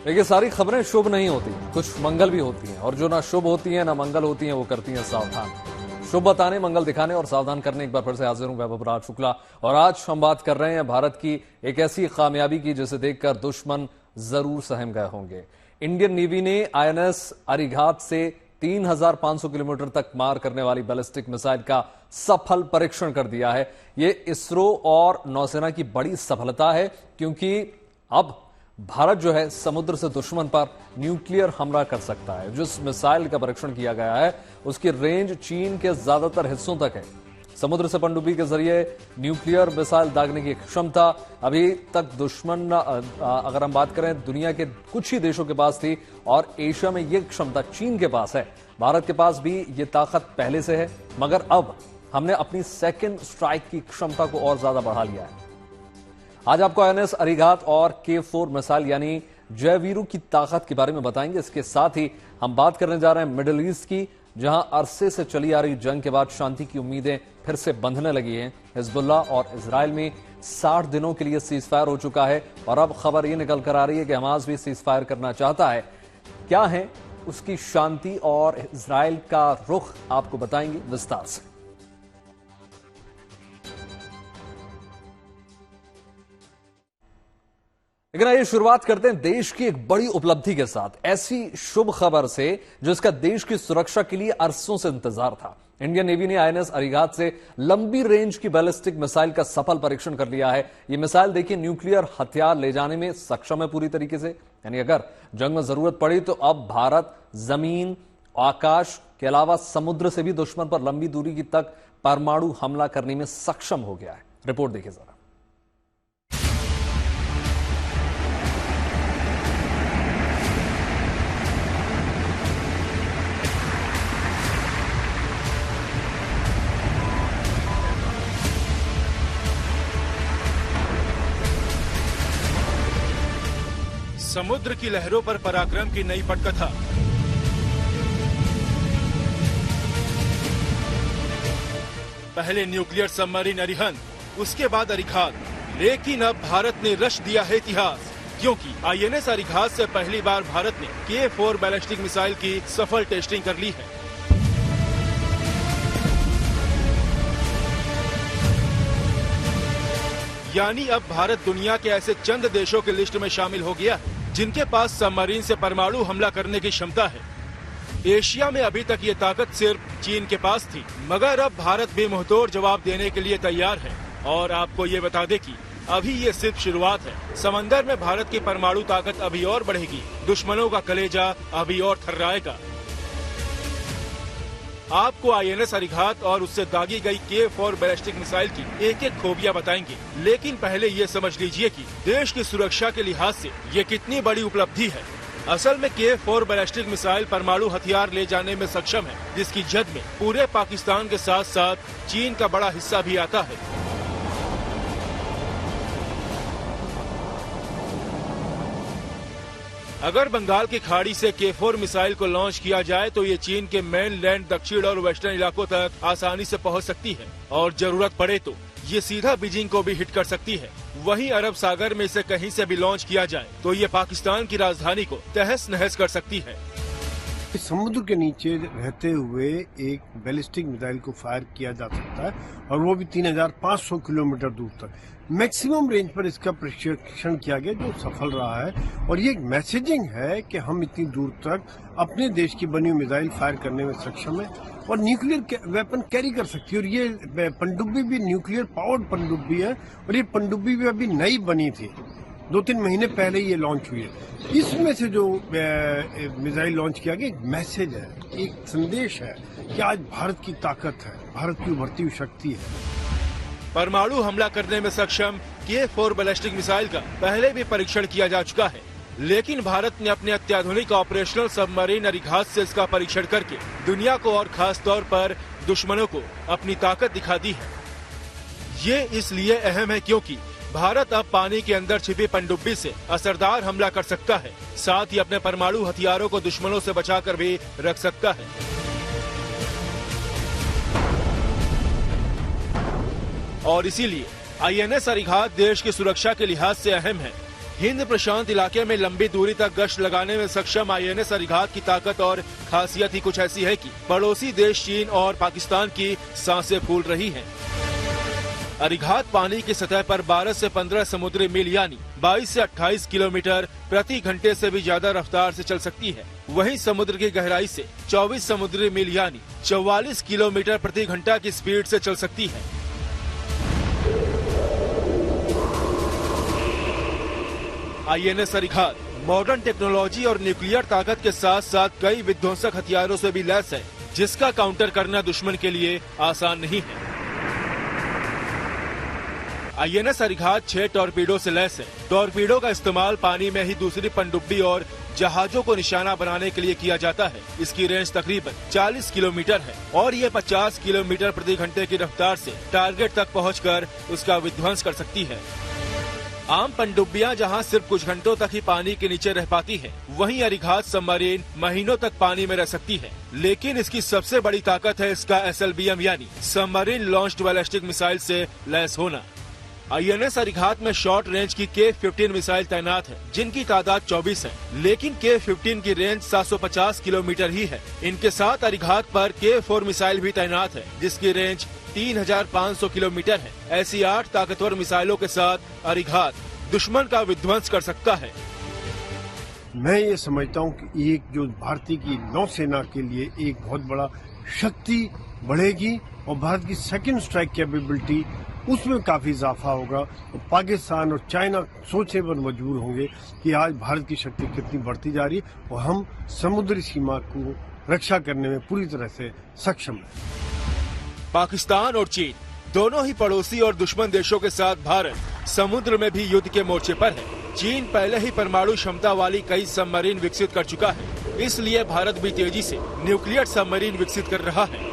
देखिए, सारी खबरें शुभ नहीं होती, कुछ मंगल भी होती हैं, और जो ना शुभ होती हैं ना मंगल होती हैं वो करती हैं सावधान। शुभ बताने, मंगल दिखाने और सावधान करने एक बार फिर से हाजिर हूं वैभव राज शुक्ला। और आज हम बात कर रहे हैं भारत की एक ऐसी कामयाबी की जिसे देखकर दुश्मन जरूर सहम गए होंगे। इंडियन नेवी ने INS अरिघात से 3500 किलोमीटर तक मार करने वाली बैलिस्टिक मिसाइल का सफल परीक्षण कर दिया है। यह इसरो और नौसेना की बड़ी सफलता है, क्योंकि अब भारत जो है समुद्र से दुश्मन पर न्यूक्लियर हमला कर सकता है। जिस मिसाइल का परीक्षण किया गया है उसकी रेंज चीन के ज्यादातर हिस्सों तक है। समुद्र से पनडुब्बी के जरिए न्यूक्लियर मिसाइल दागने की क्षमता अभी तक दुश्मन, अगर हम बात करें, दुनिया के कुछ ही देशों के पास थी, और एशिया में यह क्षमता चीन के पास है। भारत के पास भी यह ताकत पहले से है, मगर अब हमने अपनी सेकेंड स्ट्राइक की क्षमता को और ज्यादा बढ़ा लिया है। आज आपको INS अरिघात और K4 मिसाइल यानी जयवीरू की ताकत के बारे में बताएंगे। इसके साथ ही हम बात करने जा रहे हैं मिडिल ईस्ट की, जहां अरसे से चली आ रही जंग के बाद शांति की उम्मीदें फिर से बंधने लगी हैं। हिजबुल्लाह और इजराइल में 60 दिनों के लिए सीज फायर हो चुका है, और अब खबर यह निकल कर आ रही है कि हमास भी सीज फायर करना चाहता है। क्या है उसकी शांति और इजराइल का रुख, आपको बताएंगे विस्तार से। लेकिन आइए शुरुआत करते हैं देश की एक बड़ी उपलब्धि के साथ, ऐसी शुभ खबर से जिसका देश की सुरक्षा के लिए अरसों से इंतजार था। इंडियन नेवी ने INS अरिघात से लंबी रेंज की बैलिस्टिक मिसाइल का सफल परीक्षण कर लिया है। यह मिसाइल देखिए न्यूक्लियर हथियार ले जाने में सक्षम है पूरी तरीके से, यानी अगर जंग में जरूरत पड़ी तो अब भारत जमीन, आकाश के अलावा समुद्र से भी दुश्मन पर लंबी दूरी की तक परमाणु हमला करने में सक्षम हो गया है। रिपोर्ट देखिए जरा। समुद्र की लहरों पर पराक्रम की नई पटकथा। पहले न्यूक्लियर सबमरीन अरिहंत, उसके बाद अरिघात, लेकिन अब भारत ने रच दिया है इतिहास, क्योंकि INS अरिघात से पहली बार भारत ने K4 बैलिस्टिक मिसाइल की सफल टेस्टिंग कर ली है। यानी अब भारत दुनिया के ऐसे चंद देशों की लिस्ट में शामिल हो गया है जिनके पास सबमरीन से परमाणु हमला करने की क्षमता है। एशिया में अभी तक ये ताकत सिर्फ चीन के पास थी, मगर अब भारत भी मुंहतोड़ जवाब देने के लिए तैयार है। और आपको ये बता दें कि अभी ये सिर्फ शुरुआत है। समंदर में भारत की परमाणु ताकत अभी और बढ़ेगी, दुश्मनों का कलेजा अभी और थर्राएगा। आपको INS अरिघात और उससे दागी गई K4 बैलिस्टिक मिसाइल की एक एक खूबियां बताएंगे, लेकिन पहले ये समझ लीजिए कि देश की सुरक्षा के लिहाज से ये कितनी बड़ी उपलब्धि है। असल में K4 बैलिस्टिक मिसाइल परमाणु हथियार ले जाने में सक्षम है, जिसकी जद में पूरे पाकिस्तान के साथ साथ चीन का बड़ा हिस्सा भी आता है। अगर बंगाल की खाड़ी से K4 मिसाइल को लॉन्च किया जाए तो ये चीन के मेन लैंड, दक्षिण और वेस्टर्न इलाकों तक आसानी से पहुंच सकती है, और जरूरत पड़े तो ये सीधा बीजिंग को भी हिट कर सकती है। वहीं अरब सागर में इसे कहीं से भी लॉन्च किया जाए तो ये पाकिस्तान की राजधानी को तहस नहस कर सकती है। समुद्र के नीचे रहते हुए एक बैलिस्टिक मिसाइल को फायर किया जा सकता है, और वो भी 3500 किलोमीटर दूर तक। मैक्सिमम रेंज पर इसका प्रशिक्षण किया गया, जो सफल रहा है। और ये एक मैसेजिंग है कि हम इतनी दूर तक अपने देश की बनी हुई मिसाइल फायर करने में सक्षम है, और न्यूक्लियर वेपन कैरी कर सकती है। और ये पनडुब्बी भी न्यूक्लियर पावर्ड पनडुब्बी है, और ये पनडुब्बी भी अभी नई बनी थी, 2-3 महीने पहले ये लॉन्च हुई है। इसमें से जो मिसाइल लॉन्च किया गया, एक मैसेज है, एक संदेश है कि आज भारत की ताकत है, भारत की उभरती हुई शक्ति है। परमाणु हमला करने में सक्षम K4 बैलिस्टिक मिसाइल का पहले भी परीक्षण किया जा चुका है, लेकिन भारत ने अपने अत्याधुनिक ऑपरेशनल सबमरीन अरिघात से इसका परीक्षण करके दुनिया को और खास तौर पर दुश्मनों को अपनी ताकत दिखा दी है। ये इसलिए अहम है क्योंकि भारत अब पानी के अंदर छिपी पनडुब्बी से असरदार हमला कर सकता है, साथ ही अपने परमाणु हथियारों को दुश्मनों से बचाकर भी रख सकता है। और इसीलिए INS अरिघात देश की सुरक्षा के लिहाज से अहम है। हिंद प्रशांत इलाके में लंबी दूरी तक गश्त लगाने में सक्षम INS अरिघात की ताकत और खासियत ही कुछ ऐसी है कि पड़ोसी देश चीन और पाकिस्तान की सांसें फूल रही हैं। अरिघात पानी की सतह पर 12 से 15 समुद्री मील यानी 22 से 28 किलोमीटर प्रति घंटे से भी ज्यादा रफ्तार से चल सकती है। वहीं समुद्र की गहराई से 24 समुद्री मील यानी 44 किलोमीटर प्रति घंटा की स्पीड से चल सकती है। INS अरिघात मॉडर्न टेक्नोलॉजी और न्यूक्लियर ताकत के साथ साथ कई विध्वंसक हथियारों से भी लैस है, जिसका काउंटर करना दुश्मन के लिए आसान नहीं है। INS अरिघात 6 टॉर्पीडो से लैस है। टॉर्पीडो का इस्तेमाल पानी में ही दूसरी पनडुब्बी और जहाजों को निशाना बनाने के लिए किया जाता है। इसकी रेंज तकरीबन 40 किलोमीटर है और ये 50 किलोमीटर प्रति घंटे की रफ्तार से टारगेट तक पहुंचकर उसका विध्वंस कर सकती है। आम पनडुब्बियां जहां सिर्फ कुछ घंटों तक ही पानी के नीचे रह पाती हैं, वहीं अरिघात सबमरीन महीनों तक पानी में रह सकती है। लेकिन इसकी सबसे बड़ी ताकत है इसका SLBM यानी सबमरीन लॉन्च्ड बैलिस्टिक मिसाइल से लैस होना। INS अरिघात में शॉर्ट रेंज की K-15 मिसाइल तैनात है, जिनकी तादाद 24 है, लेकिन K-15 की रेंज 750 किलोमीटर ही है। इनके साथ अरिघात पर K-4 मिसाइल भी तैनात है, जिसकी रेंज 3500 किलोमीटर है। ऐसी 8 ताकतवर मिसाइलों के साथ अरिघात दुश्मन का विध्वंस कर सकता है। मैं ये समझता हूँ कि एक जो भारतीय की नौसेना के लिए एक बहुत बड़ा शक्ति बढ़ेगी और भारत की सेकंड स्ट्राइक कैपेबिलिटी उसमें काफी इजाफा होगा। और पाकिस्तान और चाइना सोचने पर मजबूर होंगे कि आज भारत की शक्ति कितनी बढ़ती जा रही है और हम समुद्री सीमा को रक्षा करने में पूरी तरह से सक्षम हैं। पाकिस्तान और चीन दोनों ही पड़ोसी और दुश्मन देशों के साथ भारत समुद्र में भी युद्ध के मोर्चे पर है। चीन पहले ही परमाणु क्षमता वाली कई सबमरीन विकसित कर चुका है, इसलिए भारत भी तेजी से न्यूक्लियर सबमरीन विकसित कर रहा है।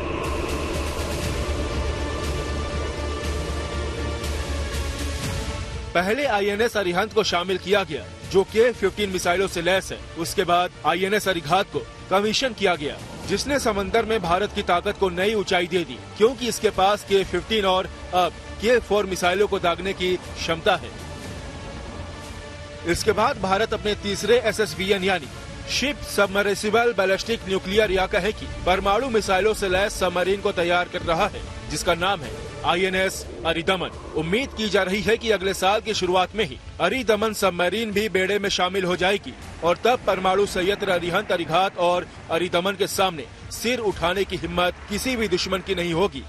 पहले INS अरिहंत को शामिल किया गया, जो K-15 मिसाइलों से लैस है। उसके बाद INS अरिघात को कमीशन किया गया, जिसने समंदर में भारत की ताकत को नई ऊंचाई दे दी, क्योंकि इसके पास K-15 और अब K-4 मिसाइलों को दागने की क्षमता है। इसके बाद भारत अपने तीसरे SSBN यानी शिप सबमर्सिबल बैलिस्टिक न्यूक्लियर या कहे कि परमाणु मिसाइलों से लैस सबमरीन को तैयार कर रहा है, जिसका नाम है INS अरिदमन। उम्मीद की जा रही है कि अगले साल की शुरुआत में ही अरिदमन सबमरीन भी बेड़े में शामिल हो जाएगी और तब परमाणु संयंत्र अरिहंत अरिघात और अरिदमन के सामने सिर उठाने की हिम्मत किसी भी दुश्मन की नहीं होगी।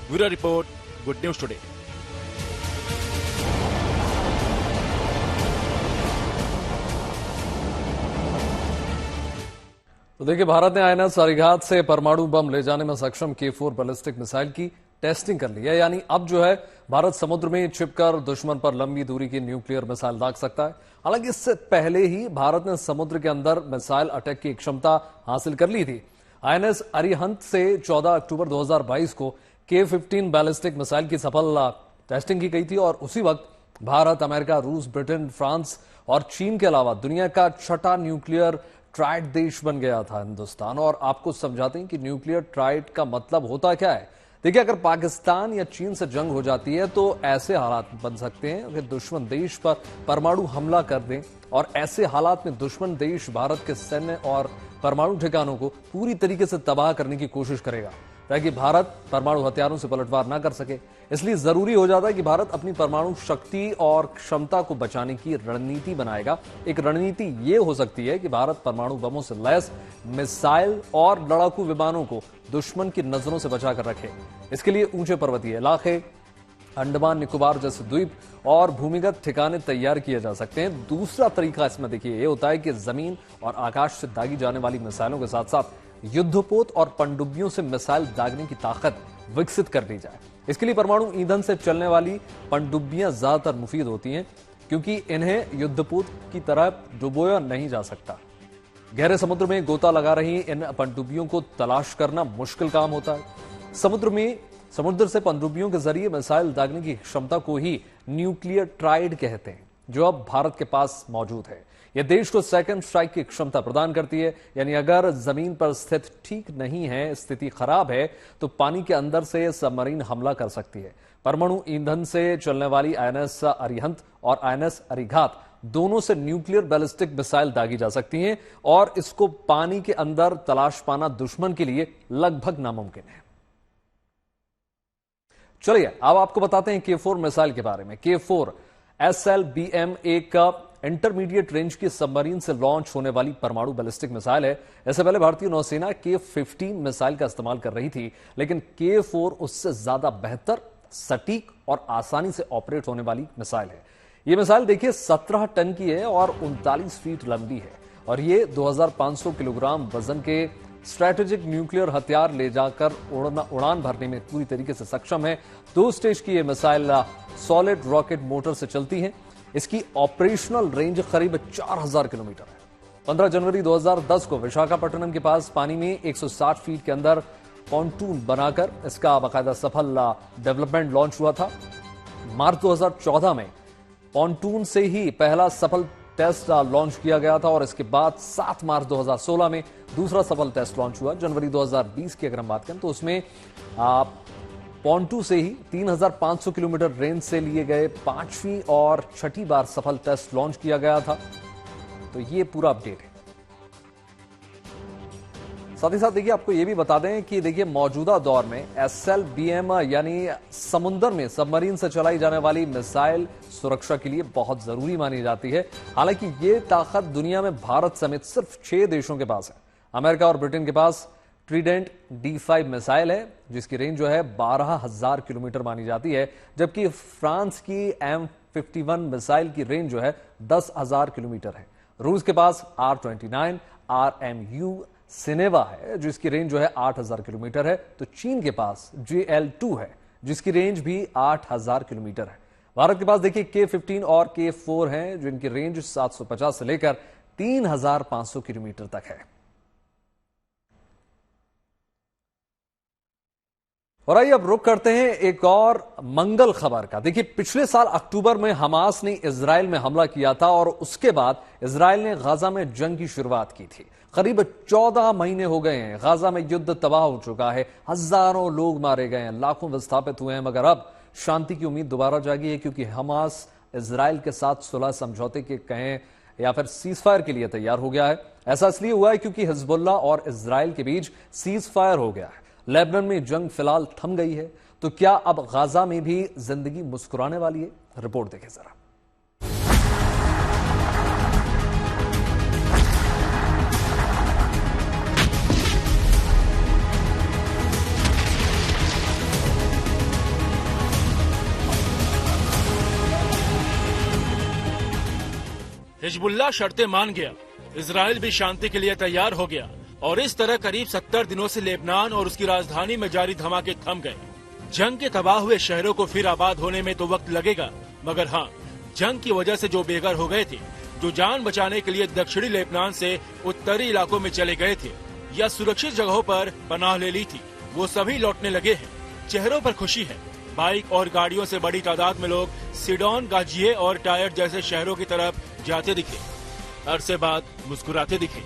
Bureau report, good news today. तो देखिए, भारत ने INS अरिघात से परमाणु बम ले जाने में सक्षम K-4 बैलिस्टिक मिसाइल की टेस्टिंग कर ली है। यानी अब जो है भारत समुद्र में छिपकर दुश्मन पर लंबी दूरी की न्यूक्लियर मिसाइल दाग सकता है। हालांकि इससे पहले ही भारत ने समुद्र के अंदर मिसाइल अटैक की क्षमता हासिल कर ली थी। INS अरिहंत से 14 अक्टूबर 2022 को K-15 बैलिस्टिक मिसाइल की सफल टेस्टिंग की गई थी और उसी वक्त भारत, अमेरिका, रूस, ब्रिटेन, फ्रांस और चीन के अलावा दुनिया का छठा न्यूक्लियर ट्राइड देश बन गया था हिंदुस्तान। और आपको समझाते हैं कि न्यूक्लियर ट्राइड का मतलब होता क्या है। देखिए, अगर पाकिस्तान या चीन से जंग हो जाती है तो ऐसे हालात बन सकते हैं कि दुश्मन देश पर परमाणु हमला कर दें और ऐसे हालात में दुश्मन देश भारत के सैन्य और परमाणु ठिकानों को पूरी तरीके से तबाह करने की कोशिश करेगा ताकि भारत परमाणु हथियारों से पलटवार न कर सके। इसलिए जरूरी हो जाता है कि भारत अपनी परमाणु शक्ति और क्षमता को बचाने की रणनीति बनाएगा। एक रणनीति ये हो सकती है कि भारत परमाणु बमों से लैस मिसाइल और लड़ाकू विमानों को दुश्मन की नजरों से बचाकर रखे। इसके लिए ऊंचे पर्वतीय इलाके, अंडमान निकोबार जैसे द्वीप और भूमिगत ठिकाने तैयार किए जा सकते हैं। दूसरा तरीका इसमें देखिए ये होता है कि जमीन और आकाश से दागी जाने वाली मिसाइलों के साथ साथ युद्धपोत और पनडुब्बियों से मिसाइल दागने की ताकत विकसित कर ली जाए। इसके लिए परमाणु ईंधन से चलने वाली पनडुब्बियां ज्यादातर मुफीद होती हैं, क्योंकि इन्हें युद्धपोत की तरह डुबोया नहीं जा सकता। गहरे समुद्र में गोता लगा रही इन पनडुब्बियों को तलाश करना मुश्किल काम होता है। समुद्र से पनडुब्बियों के जरिए मिसाइल दागने की क्षमता को ही न्यूक्लियर ट्राइड कहते हैं। जो अब भारत के पास मौजूद है। यह देश को सेकंड स्ट्राइक की क्षमता प्रदान करती है, यानी अगर जमीन पर स्थित ठीक नहीं है, स्थिति खराब है, तो पानी के अंदर से सबमरीन हमला कर सकती है। परमाणु ईंधन से चलने वाली आईएनएस अरिहंत और आईएनएस अरिघात दोनों से न्यूक्लियर बैलिस्टिक मिसाइल दागी जा सकती हैं और इसको पानी के अंदर तलाश पाना दुश्मन के लिए लगभग नामुमकिन है। चलिए अब आपको बताते हैं K4 मिसाइल के बारे में। K4 SLBM एक इंटरमीडिएट रेंज की सबमरीन से लॉन्च होने वाली परमाणु बैलिस्टिक मिसाइल है। इससे पहले भारतीय नौसेना K15 मिसाइल का इस्तेमाल कर रही थी, लेकिन K4 उससे ज्यादा बेहतर, सटीक और आसानी से ऑपरेट होने वाली मिसाइल है। यह मिसाइल देखिए 17 टन की है और 39 फीट लंबी है और ये 2500 किलोग्राम वजन के स्ट्रैटेजिक न्यूक्लियर हथियार ले जाकर उड़ान भरने में पूरी तरीके से सक्षम है। 2 स्टेज की यह मिसाइल सॉलिड रॉकेट मोटर से चलती है। इसकी ऑपरेशनल रेंज करीब 4000 किलोमीटर है। 15 जनवरी 2010 को विशाखापट्टनम के पास पानी में 160 फीट के अंदर पॉन्टून बनाकर इसका बाकायदा सफल डेवलपमेंट लॉन्च हुआ था। मार्च 2014 में पॉन्टून से ही पहला सफल टेस्ट लॉन्च किया गया था और इसके बाद 7 मार्च 2016 में दूसरा सफल टेस्ट लॉन्च हुआ। जनवरी 2020 की अगर हम बात करें तो उसमें पॉन्टू से ही 3500 किलोमीटर रेंज से लिए गए 5वीं और 6ठी बार सफल टेस्ट लॉन्च किया गया था। तो ये पूरा अपडेट है। साथ ही साथ देखिए आपको यह भी बता दें कि देखिए मौजूदा दौर में SLBM यानी समुद्र में सबमरीन से चलाई जाने वाली मिसाइल सुरक्षा के लिए बहुत जरूरी मानी जाती है। हालांकि ये ताकत दुनिया में भारत समेत सिर्फ 6 देशों के पास है। अमेरिका और ब्रिटेन के पास ट्रीडेंट D5 मिसाइल है जिसकी रेंज जो है 12,000 किलोमीटर मानी जाती है, जबकि फ्रांस की M51 मिसाइल की रेंज जो है 10,000 किलोमीटर है। रूस के पास R29 RMU सिनेवा है जिसकी रेंज जो है 8,000 किलोमीटर है। तो चीन के पास JL2 है जिसकी रेंज भी 8,000 किलोमीटर है। भारत के पास देखिए K15 और K4 हैं जिनकी रेंज 750 से लेकर 3,500 किलोमीटर तक है। और आइए अब रुक करते हैं एक और मंगल खबर का। देखिए पिछले साल अक्टूबर में हमास ने इजराइल में हमला किया था और उसके बाद इजराइल ने गाजा में जंग की शुरुआत की थी। करीब 14 महीने हो गए हैं, गाजा में युद्ध तबाह हो चुका है, हजारों लोग मारे गए हैं, लाखों विस्थापित हुए हैं, मगर अब शांति की उम्मीद दोबारा जागी है क्योंकि हमास इजराइल के साथ सुलह समझौते के कहें या फिर सीज फायर के लिए तैयार हो गया है। ऐसा इसलिए हुआ है क्योंकि हिजबुल्लाह और इजराइल के बीच सीज फायर हो गया है। लेबनान में जंग फिलहाल थम गई है। तो क्या अब गाजा में भी जिंदगी मुस्कुराने वाली है? रिपोर्ट देखें जरा। हिजबुल्लाह शर्तें मान गया, इजराइल भी शांति के लिए तैयार हो गया और इस तरह करीब 70 दिनों से लेबनान और उसकी राजधानी में जारी धमाके थम गए। जंग के तबाह हुए शहरों को फिर आबाद होने में तो वक्त लगेगा, मगर हाँ, जंग की वजह से जो बेघर हो गए थे, जो जान बचाने के लिए दक्षिणी लेबनान से उत्तरी इलाकों में चले गए थे या सुरक्षित जगहों पर पनाह ले ली थी, वो सभी लौटने लगे हैं। चेहरों पर खुशी है। बाइक और गाड़ियों से बड़ी तादाद में लोग सिडोन, गाजिए और टायर जैसे शहरों की तरफ जाते दिखे, अरसे बाद मुस्कुराते दिखे।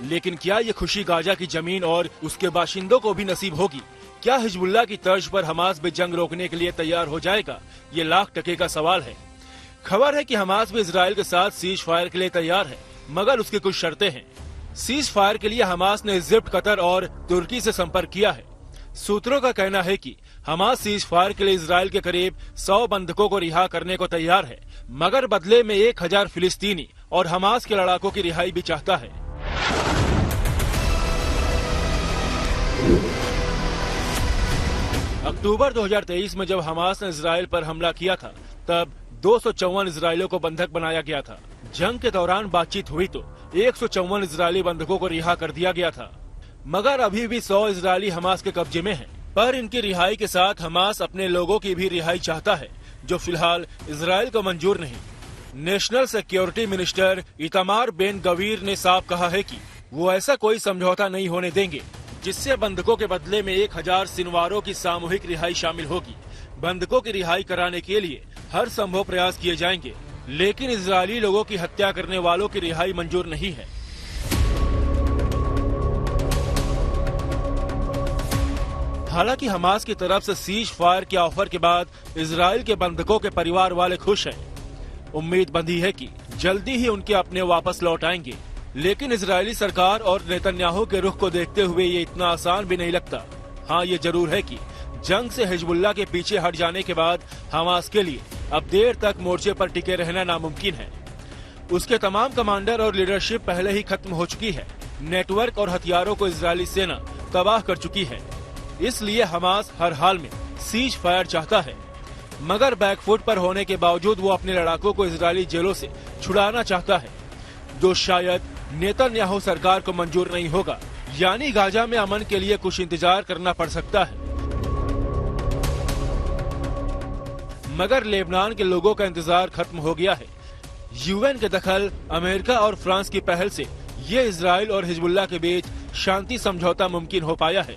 लेकिन क्या ये खुशी गाजा की जमीन और उसके बाशिंदों को भी नसीब होगी? क्या हिजबुल्लाह की तर्ज पर हमास भी जंग रोकने के लिए तैयार हो जाएगा? ये लाख टके का सवाल है। खबर है कि हमास भी इजराइल के साथ सीज फायर के लिए तैयार है, मगर उसकी कुछ शर्तें हैं। सीज फायर के लिए हमास ने इजिप्ट, कतर और तुर्की से संपर्क किया है। सूत्रों का कहना है कि हमास सीज फायर के लिए इजराइल के करीब 100 बंधकों को रिहा करने को तैयार है, मगर बदले में 1000 फिलिस्तीनी और हमास के लड़ाकों की रिहाई भी चाहता है। अक्टूबर 2023 में जब हमास ने इजराइल पर हमला किया था, तब 254 इजरायलियों को बंधक बनाया गया था। जंग के दौरान बातचीत हुई तो 154 इजरायली बंधकों को रिहा कर दिया गया था, मगर अभी भी 100 इजरायली हमास के कब्जे में हैं। पर इनकी रिहाई के साथ हमास अपने लोगों की भी रिहाई चाहता है, जो फिलहाल इजराइल को मंजूर नहीं। National security minister Itamar Ben Gvir ने साफ कहा है कि वो ऐसा कोई समझौता नहीं होने देंगे जिससे बंधकों के बदले में 1000 सिनवारों की सामूहिक रिहाई शामिल होगी। बंधकों की रिहाई कराने के लिए हर संभव प्रयास किए जाएंगे, लेकिन इजरायली लोगों की हत्या करने वालों की रिहाई मंजूर नहीं है। हालांकि हमास की तरफ से सीज फायर के ऑफर के बाद इजराइल के बंधकों के परिवार वाले खुश हैं। उम्मीद बंधी है कि जल्दी ही उनके अपने वापस लौट आएंगे, लेकिन इजरायली सरकार और नेतन्याहू के रुख को देखते हुए ये इतना आसान भी नहीं लगता। हाँ, ये जरूर है कि जंग से हिजबुल्लाह के पीछे हट जाने के बाद हमास के लिए अब देर तक मोर्चे पर टिके रहना नामुमकिन है। उसके तमाम कमांडर और लीडरशिप पहले ही खत्म हो चुकी है। नेटवर्क और हथियारों को इजरायली सेना तबाह कर चुकी है। इसलिए हमास हर हाल में सीज फायर चाहता है, मगर बैकफुट पर होने के बावजूद वो अपने लड़ाकों को इजरायली जेलों से छुड़ाना चाहता है, जो शायद नेतन्याहू सरकार को मंजूर नहीं होगा। यानी गाजा में अमन के लिए कुछ इंतजार करना पड़ सकता है। मगर लेबनान के लोगों का इंतजार खत्म हो गया है। यूएन के दखल, अमेरिका और फ्रांस की पहल से ये इजराइल और हिजबुल्लाह के बीच शांति समझौता मुमकिन हो पाया है।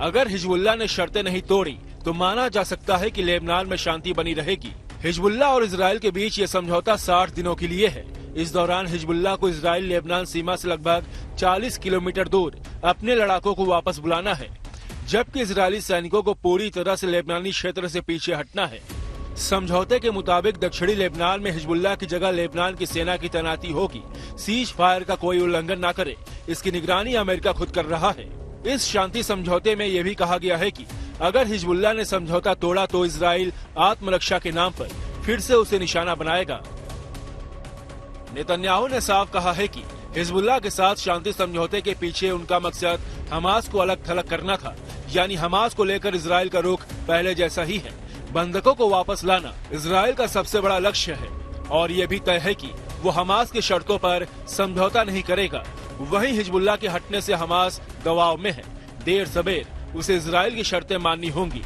अगर हिजबुल्लाह ने शर्तें नहीं तोड़ी तो माना जा सकता है कि लेबनान में शांति बनी रहेगी। हिजबुल्लाह और इजराइल के बीच ये समझौता 60 दिनों के लिए है। इस दौरान हिजबुल्लाह को इजराइल लेबनान सीमा से लगभग 40 किलोमीटर दूर अपने लड़ाकों को वापस बुलाना है, जबकि इजरायली सैनिकों को पूरी तरह से लेबनानी क्षेत्र से पीछे हटना है। समझौते के मुताबिक दक्षिणी लेबनान में हिजबुल्लाह की जगह लेबनान की सेना की तैनाती होगी। सीज फायर का कोई उल्लंघन न करे, इसकी निगरानी अमेरिका खुद कर रहा है। इस शांति समझौते में यह भी कहा गया है कि अगर हिजबुल्लाह ने समझौता तोड़ा तो इजराइल आत्मरक्षा के नाम पर फिर से उसे निशाना बनाएगा। नेतन्याहू ने साफ कहा है कि हिजबुल्लाह के साथ शांति समझौते के पीछे उनका मकसद हमास को अलग थलग करना था। यानी हमास को लेकर इजराइल का रुख पहले जैसा ही है। बंधकों को वापस लाना इजराइल का सबसे बड़ा लक्ष्य है और ये भी तय है कि वो हमास की शर्तों पर समझौता नहीं करेगा। वहीं हिजबुल्लाह के हटने से हमास दबाव में है। देर सबेर उसे इजराइल की शर्तें माननी होंगी।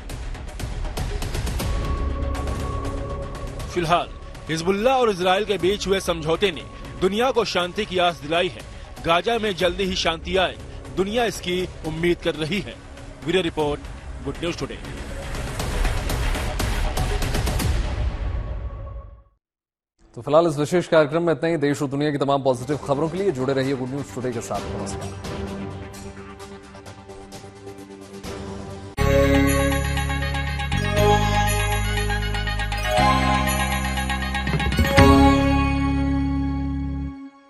फिलहाल हिजबुल्लाह और इजराइल के बीच हुए समझौते ने दुनिया को शांति की आस दिलाई है। गाजा में जल्दी ही शांति आए, दुनिया इसकी उम्मीद कर रही है। Video report, good news today. तो फिलहाल इस विशेष कार्यक्रम में इतना ही। देश और दुनिया की तमाम पॉजिटिव खबरों के लिए जुड़े रहिए गुड न्यूज टुडे के साथ। नमस्कार।